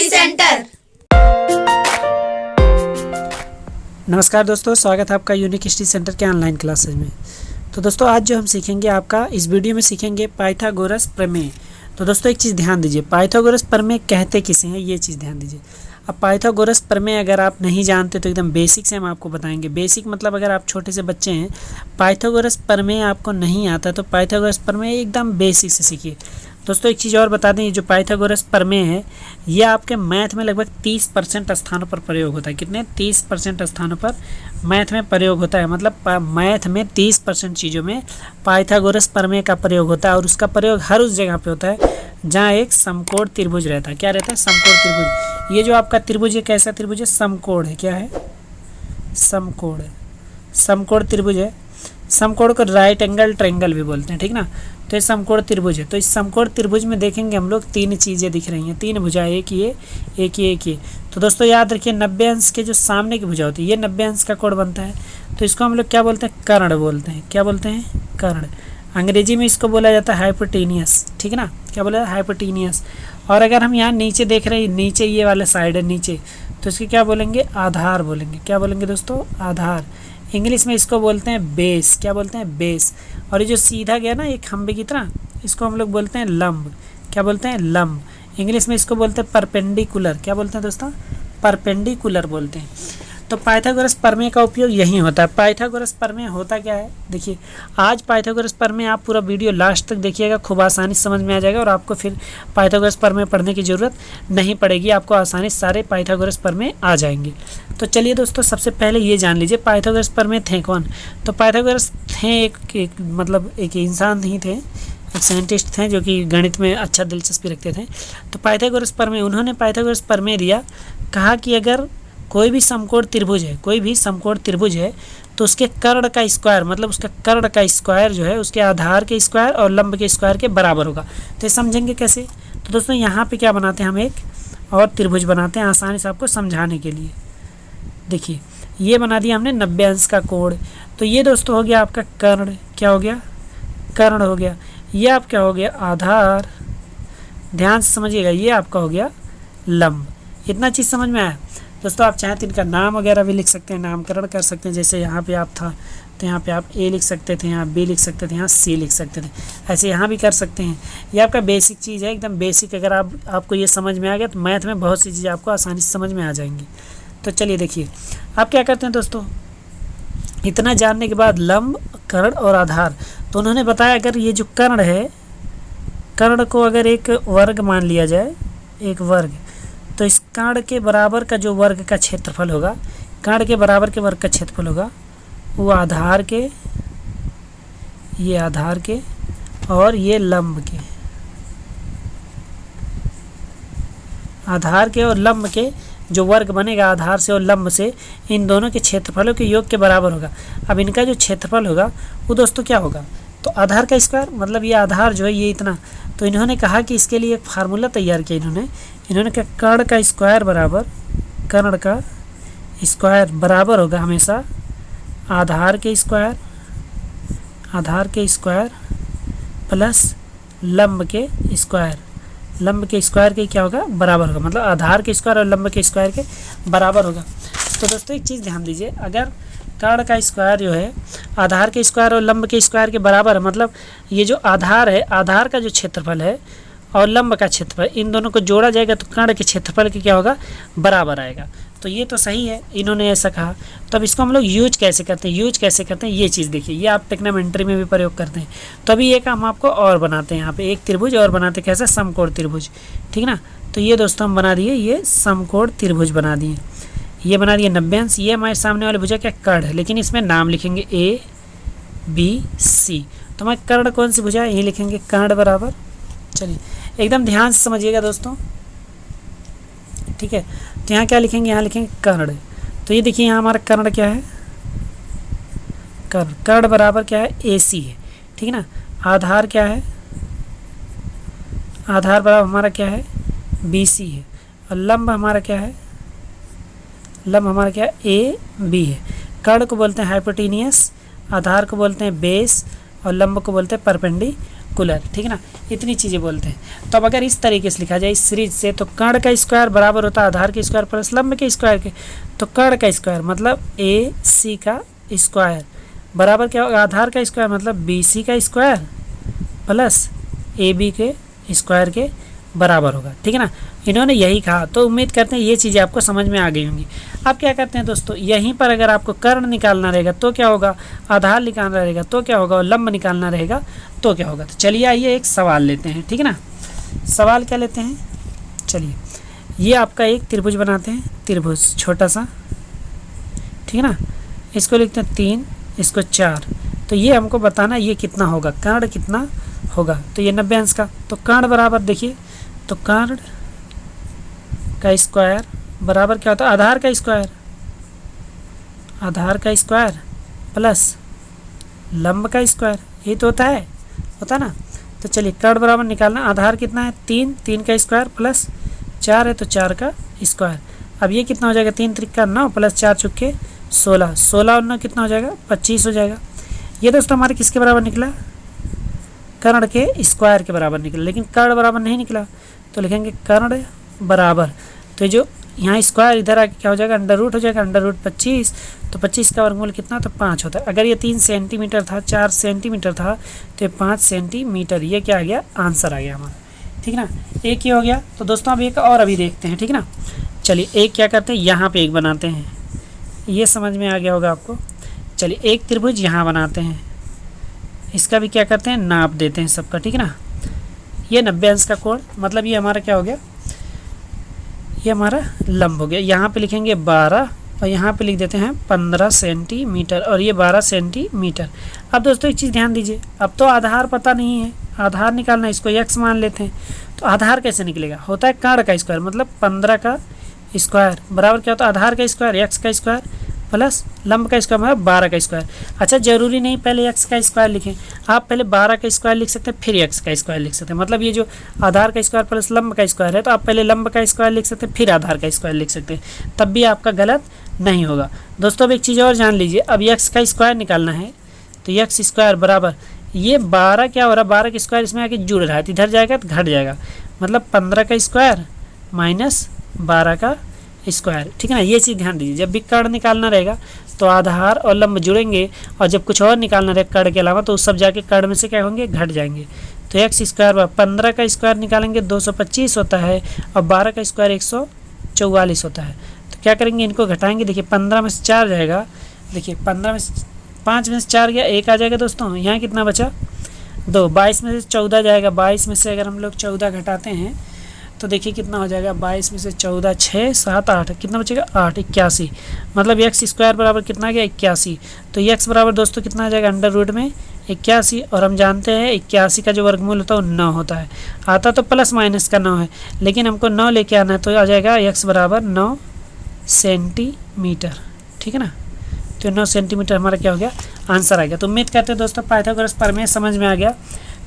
Study centre. नमस्कार दोस्तों, स्वागत है आपका यूनिक स्टडी सेंटर के ऑनलाइन क्लासेज में। तो दोस्तों आज जो हम सीखेंगे आपका इस वीडियो में सीखेंगे पाइथागोरस प्रमेय। तो दोस्तों एक चीज़ ध्यान दीजिए, पाइथागोरस प्रमेय कहते किसे हैं ये चीज़ ध्यान दीजिए। अब पाइथागोरस प्रमेय अगर आप नहीं जानते तो एकदम बेसिक से हम आपको बताएंगे। बेसिक मतलब अगर आप छोटे से बच्चे हैं, पाइथागोरस प्रमेय आपको नहीं आता तो पाइथागोरस प्रमेय एकदम बेसिक से सीखिए। दोस्तों एक चीज़ और बता दें, ये जो पाइथागोरस प्रमेय है ये आपके मैथ में लगभग 30% स्थानों पर प्रयोग होता है। कितने? 30% स्थानों पर मैथ में प्रयोग होता है। मतलब मैथ में 30% चीज़ों में पाइथागोरस प्रमेय का प्रयोग होता है और उसका प्रयोग हर उस जगह पे होता है जहाँ एक समकोण त्रिभुज रहता है। क्या रहता है? समकोण त्रिभुज। ये जो आपका त्रिभुज है कैसा त्रिभुज है? समकोण है। क्या है? समकोण है। समकोण त्रिभुज है। समकोण को राइट एंगल ट्रायंगल भी बोलते हैं, ठीक ना। तो ये समकोण त्रिभुज है। तो इस समकोण त्रिभुज में देखेंगे हम लोग तीन चीज़ें दिख रही हैं, तीन भुजाएं, एक ये, एक ये, एक ये। तो दोस्तों याद रखिए 90 अंश के जो सामने की भुजा होती है ये 90 अंश का कोण बनता है। तो इसको हम लोग क्या बोलते हैं? कर्ण बोलते हैं। क्या बोलते हैं? कर्ण। अंग्रेजी में इसको बोला जाता है हाइपोटेनियस, ठीक ना। क्या बोला? हाइपोटेनियस। और अगर हम यहाँ नीचे देख रहे हैं, नीचे ये वाला साइड है नीचे, तो इसके क्या बोलेंगे? आधार बोलेंगे। क्या बोलेंगे दोस्तों? आधार। इंग्लिश में इसको बोलते हैं बेस। क्या बोलते हैं? बेस। और ये जो सीधा गया ना एक खंबे की तरह, इसको हम लोग बोलते हैं लंब। क्या बोलते हैं? लंब। इंग्लिश में इसको बोलते हैं परपेंडिकुलर। क्या बोलते हैं दोस्तों? परपेंडिकुलर बोलते हैं। तो पाइथागोरस प्रमेय का उपयोग यही होता है। पाइथागोरस प्रमेय होता क्या है देखिए, आज पाइथागोरस प्रमेय आप पूरा वीडियो लास्ट तक देखिएगा, खूब आसानी से समझ में आ जाएगा और आपको फिर पाइथागोरस प्रमेय पढ़ने की ज़रूरत नहीं पड़ेगी। आपको आसानी से सारे पाइथागोरस प्रमेय आ जाएंगे। तो चलिए दोस्तों सबसे पहले ये जान लीजिए पाइथागोरस प्रमेय थे कौन। तो पाइथागोरस थे एक इंसान ही थे, एक साइंटिस्ट थे जो कि गणित में अच्छा दिलचस्पी रखते थे। तो पाइथागोरस प्रमेय, उन्होंने पाइथागोरस प्रमेय दिया, कहा कि अगर कोई भी समकोण त्रिभुज है, कोई भी समकोण त्रिभुज है तो उसके कर्ण का स्क्वायर, मतलब उसका कर्ण का स्क्वायर जो है उसके आधार के स्क्वायर और लंब के स्क्वायर के बराबर होगा। तो ये समझेंगे कैसे? तो दोस्तों यहाँ पे क्या बनाते हैं, हम एक और त्रिभुज बनाते हैं आसानी से आपको समझाने के लिए। देखिए ये बना दिया हमने 90 अंश का कोण। तो ये दोस्तों हो गया आपका कर्ण। क्या हो गया? कर्ण हो गया। ये आप क्या हो गया? आधार। ध्यान से समझिएगा, ये आपका हो गया लंब। इतना चीज़ समझ में आया दोस्तों। आप चाहें तो इनका नाम वगैरह भी लिख सकते हैं, नामकरण कर सकते हैं। जैसे यहाँ पे आप था तो यहाँ पे आप ए लिख सकते थे, यहाँ बी लिख सकते थे, यहाँ सी लिख सकते थे। ऐसे यहाँ भी कर सकते हैं। ये आपका बेसिक चीज़ है, एकदम बेसिक। अगर आपको ये समझ में आ गया तो मैथ में बहुत सी चीज़ें आपको आसानी से समझ में आ जाएंगी। तो चलिए देखिए आप क्या करते हैं दोस्तों, इतना जानने के बाद लंब, कर्ण और आधार, तो उन्होंने बताया अगर ये जो कर्ण है, कर्ण को अगर एक वर्ग मान लिया जाए, एक वर्ग, तो इस कर्ण के बराबर का जो वर्ग का क्षेत्रफल होगा, कर्ण के बराबर के वर्ग का क्षेत्रफल होगा वो आधार के, ये आधार के और ये लंब के, आधार के और लंब के जो वर्ग बनेगा आधार से और लंब से, इन दोनों के क्षेत्रफलों के योग के बराबर होगा। अब इनका जो क्षेत्रफल होगा वो दोस्तों क्या होगा? तो आधार का स्क्वायर, मतलब ये आधार जो है ये इतना। तो इन्होंने कहा कि इसके लिए एक फार्मूला तैयार किया इन्होंने कहा कर्ण का स्क्वायर बराबर, कर्ण का स्क्वायर बराबर होगा हमेशा आधार के स्क्वायर, आधार के स्क्वायर प्लस लंब के स्क्वायर। लंब के स्क्वायर के क्या होगा? बराबर होगा। मतलब आधार के स्क्वायर और लंब के स्क्वायर के बराबर होगा। तो दोस्तों एक चीज़ ध्यान दीजिए, अगर कर्ण का स्क्वायर जो है आधार के स्क्वायर और लंब के स्क्वायर के बराबर है, मतलब ये जो आधार है, आधार का जो क्षेत्रफल है और लंब का क्षेत्रफल, इन दोनों को जोड़ा जाएगा तो कर्ण के क्षेत्रफल के क्या होगा? बराबर आएगा। तो ये तो सही है, इन्होंने ऐसा कहा। तो अब इसको हम लोग यूज कैसे करते हैं, ये चीज़ देखिए, ये आप ट्रिग्नोमेट्री में भी प्रयोग करते हैं। तो अभी एक हम आपको और बनाते हैं, यहाँ पे एक त्रिभुज और बनाते, कैसा? समकोण त्रिभुज, ठीक ना। तो ये दोस्तों हम बना दिए, ये समकोण त्रिभुज बना दिए। ये बना दिए 90 अंश। ये हमारे सामने वाले भुजा क्या? कर्ण है, लेकिन इसमें नाम लिखेंगे ए बी सी। तो हमारे कर्ण कौन सी भुजा है? ये लिखेंगे कर्ण बराबर। चलिए एकदम ध्यान से समझिएगा दोस्तों, ठीक है। तो यहाँ क्या लिखेंगे? यहाँ लिखेंगे कर्ण। तो ये देखिए यहाँ हमारा कर्ण क्या है? कर्ण। कर्ण बराबर क्या है? ए सी है, ठीक है ना। आधार क्या है? आधार बराबर हमारा क्या है? बी सी है। और लंब हमारा क्या है? लंब हमारा क्या है? ए बी है। कर्ण को बोलते हैं हाइपोटेनियस, आधार को बोलते हैं बेस और लंब को बोलते हैं परपेंडिकुलर। सर्कुलर, ठीक है ना, इतनी चीज़ें बोलते हैं। तो अब अगर इस तरीके से लिखा जाए इस सीरीज से, तो कर्ण का स्क्वायर बराबर होता है आधार के स्क्वायर प्लस लंब के स्क्वायर के। तो कर्ण का स्क्वायर मतलब ए सी का स्क्वायर बराबर क्या होगा, आधार का स्क्वायर मतलब बी सी का स्क्वायर प्लस ए बी के स्क्वायर के बराबर होगा, ठीक है ना। इन्होंने यही कहा, तो उम्मीद करते हैं ये चीज़ें आपको समझ में आ गई होंगी। अब क्या करते हैं दोस्तों, यहीं पर अगर आपको कर्ण निकालना रहेगा तो क्या होगा, आधार निकालना रहेगा तो क्या होगा, और लंब निकालना रहेगा तो क्या होगा। तो चलिए आइए एक सवाल लेते हैं, ठीक है ना। सवाल क्या लेते हैं, चलिए ये आपका एक त्रिभुज बनाते हैं, त्रिभुज छोटा सा, ठीक है ना। इसको लिखते हैं 3, इसको 4। तो ये हमको बताना ये कितना होगा, कर्ण कितना होगा। तो ये 90 अंश का, तो कर्ण बराबर देखिए, तो कर्ण का स्क्वायर बराबर क्या होता है, आधार का स्क्वायर, आधार का स्क्वायर प्लस लंब का स्क्वायर, यही तो होता है ना। तो चलिए कर्ण बराबर निकालना, आधार कितना है 3, 3 का स्क्वायर प्लस 4 है तो 4 का स्क्वायर। अब ये कितना हो जाएगा, 3 त्रिका 9 प्लस 4 चुके 16, 16 और 9 कितना हो जाएगा, 25 हो जाएगा। ये दोस्तों हमारे किसके बराबर निकला, कर्ण के स्क्वायर के बराबर निकला, लेकिन कर्ण बराबर नहीं निकला तो लिखेंगे कर्ण बराबर, तो जो यहाँ स्क्वायर इधर आके क्या हो जाएगा, अंडर रूट हो जाएगा, अंडर रूट 25, तो 25 का वर्गमूल कितना, तो 5 होता है। अगर ये 3 सेंटीमीटर था, 4 सेंटीमीटर था, तो ये 5 सेंटीमीटर, ये क्या आ गया, आंसर आ गया हमारा, ठीक है ना। एक ये हो गया। तो दोस्तों अब एक और अभी देखते हैं, ठीक है ना। चलिए एक क्या करते हैं, यहाँ पे एक बनाते हैं, ये समझ में आ गया होगा आपको। चलिए एक त्रिभुज यहाँ बनाते हैं, इसका भी क्या करते हैं, नाप देते हैं सबका, ठीक है ना। ये 90 अंश का कोण, मतलब ये हमारा क्या हो गया, ये हमारा लंब हो गया। यहाँ पे लिखेंगे 12 और यहाँ पे लिख देते हैं 15 सेंटीमीटर और ये 12 सेंटीमीटर। अब दोस्तों एक चीज़ ध्यान दीजिए, अब तो आधार पता नहीं है, आधार निकालना, इसको x मान लेते हैं। तो आधार कैसे निकलेगा, होता है कर्ण का स्क्वायर, मतलब 15 का स्क्वायर बराबर क्या होता है, आधार का स्क्वायर x का स्क्वायर प्लस लंब का स्क्वायर मतलब 12 का स्क्वायर। अच्छा ज़रूरी नहीं पहले x का स्क्वायर लिखें, आप पहले 12 का स्क्वायर लिख सकते हैं फिर x का स्क्वायर लिख सकते हैं। मतलब ये जो आधार का स्क्वायर प्लस लंब का स्क्वायर है, तो आप पहले लंब का स्क्वायर लिख सकते हैं फिर आधार का स्क्वायर लिख सकते हैं, तब भी आपका गलत नहीं होगा। दोस्तों अब एक चीज़ और जान लीजिए, अब x का स्क्वायर निकालना है, तो x स्क्वायर बराबर ये 12 क्या हो रहा है, 12 का स्क्वायर इसमें आके जुड़ रहा है, तो इधर जाएगा तो घट जाएगा, मतलब 15 का स्क्वायर माइनस 12 का स्क्वायर, ठीक है ना। ये चीज़ ध्यान दीजिए, जब भी कर्ण निकालना रहेगा तो आधार और लंब जुड़ेंगे, और जब कुछ और निकालना रहेगा कर्ण के अलावा तो सब जाके कर्ण में से क्या होंगे, घट जाएंगे। तो x स्क्वायर 15 का स्क्वायर निकालेंगे 225 होता है, और 12 का स्क्वायर 144 होता है। तो क्या करेंगे, इनको घटाएंगे, देखिए 15 में से 4 जाएगा, देखिए 15 में से 5 में से 4 गया, 1 आ जाएगा दोस्तों, यहाँ कितना बचा 2, 22 में से 14 जाएगा, 22 में से अगर हम लोग 14 घटाते हैं तो देखिए कितना हो जाएगा, 22 में से 14 6 7 8 कितना बचेगा 8, 81, मतलब x स्क्वायर बराबर कितना आ गया 81। तो x बराबर दोस्तों कितना आ जाएगा, अंडर रूट में 81, और हम जानते हैं 81 का जो वर्गमूल होता है वो 9 होता है, आता तो प्लस माइनस का 9 है, लेकिन हमको 9 लेके आना है, तो आ जाएगा x बराबर 9 सेंटीमीटर, ठीक है ना। तो 9 सेंटीमीटर हमारा क्या हो गया, आंसर आ गया। तो उम्मीद करते हैं दोस्तों पाइथागोरस प्रमेय समझ में आ गया,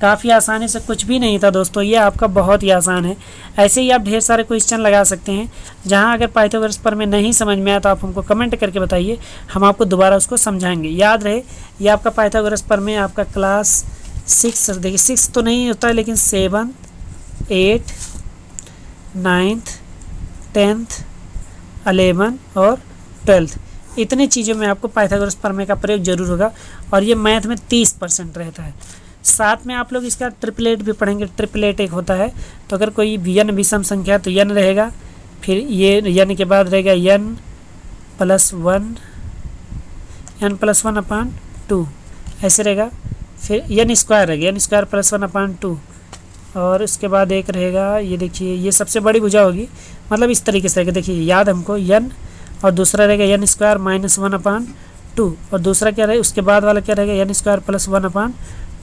काफ़ी आसानी से, कुछ भी नहीं था दोस्तों, ये आपका बहुत ही आसान है। ऐसे ही आप ढेर सारे क्वेश्चन लगा सकते हैं, जहां अगर पाइथागोरस प्रमेय नहीं समझ में आया तो आप हमको कमेंट करके बताइए, हम आपको दोबारा उसको समझाएंगे। याद रहे ये आपका पाइथागोरस प्रमेय आपका क्लास 6, देखिए 6 तो नहीं होता है, लेकिन 7, 8, 9th, 10th, 11 और 12th, इतनी चीज़ों में आपको पाइथागोरस प्रमेय का प्रयोग जरूर होगा, और ये मैथ में 30% रहता है। साथ में आप लोग इसका ट्रिपलेट भी पढ़ेंगे, ट्रिपलेट एक होता है, तो अगर कोई n विषम संख्या है तो n रहेगा, फिर ये n के बाद रहेगा n प्लस 1/2 ऐसे रहेगा, फिर n स्क्वायर रहेगा, n स्क्वायर प्लस 1/2, और उसके बाद एक रहेगा, ये देखिए ये सबसे बड़ी भुजा होगी, मतलब इस तरीके से रहेगा, देखिए याद हमको n, और दूसरा रहेगा n स्क्वायर माइनस 1/2, और दूसरा क्या रहेगा, उसके बाद वाला क्या रहेगा n स्क्वायर प्लस 1/2,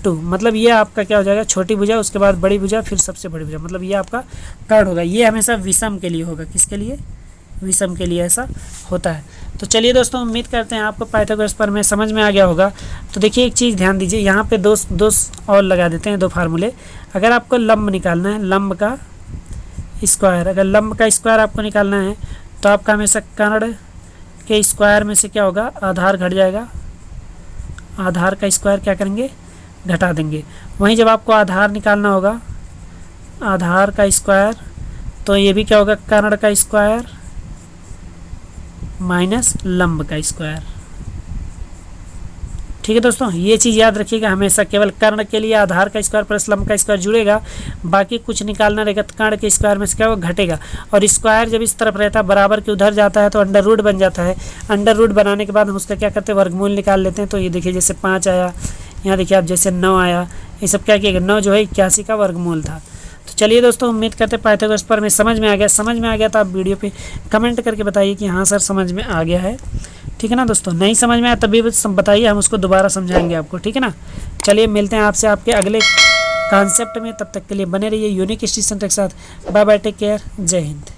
मतलब ये आपका क्या हो जाएगा, छोटी भुजा, उसके बाद बड़ी भुजा, फिर सबसे बड़ी भुजा, मतलब ये आपका कर्ण होगा। ये हमेशा विषम के लिए होगा, किसके लिए, विषम के लिए ऐसा होता है। तो चलिए दोस्तों उम्मीद करते हैं आपको पाइथागोरस प्रमेय समझ में आ गया होगा। तो देखिए एक चीज़ ध्यान दीजिए, यहाँ पे दो और लगा देते हैं, 2 फार्मूले। अगर आपको लंब निकालना है, लंब का स्क्वायर, अगर लंब का स्क्वायर आपको निकालना है तो आपका हमेशा कर्ण के स्क्वायर में से क्या होगा, आधार घट जाएगा, आधार का स्क्वायर क्या करेंगे, घटा देंगे, वहीं जब आपको आधार निकालना होगा, आधार का स्क्वायर, तो ये भी क्या होगा, कर्ण का स्क्वायर माइनस लंब का स्क्वायर। ठीक है दोस्तों, ये चीज़ याद रखिएगा हमेशा, केवल कर्ण के लिए आधार का स्क्वायर प्लस लंब का स्क्वायर जुड़ेगा, बाकी कुछ निकालना रहेगा तो कर्ण के स्क्वायर में से क्या होगा, घटेगा। और स्क्वायर जब इस तरफ रहता है, बराबर के उधर जाता है तो अंडर रूट बन जाता है। अंडर रूट बनाने के बाद हम उसका क्या करते हैं, वर्गमूल निकाल लेते हैं। तो ये देखिए जैसे 5 आया, यहाँ देखिए आप जैसे 9 आया, ये सब क्या किया, 9 जो है 81 का वर्गमूल था। तो चलिए दोस्तों, उम्मीद करते हैं पाइथागोरस प्रमेय समझ में आ गया। समझ में आ गया तो आप वीडियो पे कमेंट करके बताइए कि हाँ सर समझ में आ गया है। ठीक है ना दोस्तों, नहीं समझ में आया तभी बताइए, हम उसको दोबारा समझाएंगे आपको। ठीक है ना, चलिए मिलते हैं आपसे आपके अगले कॉन्सेप्ट में। तब तक के लिए बने रहिए यूनिक हिस्ट्री सेंटर के साथ। बाय बाय, टेक केयर, जय हिंद।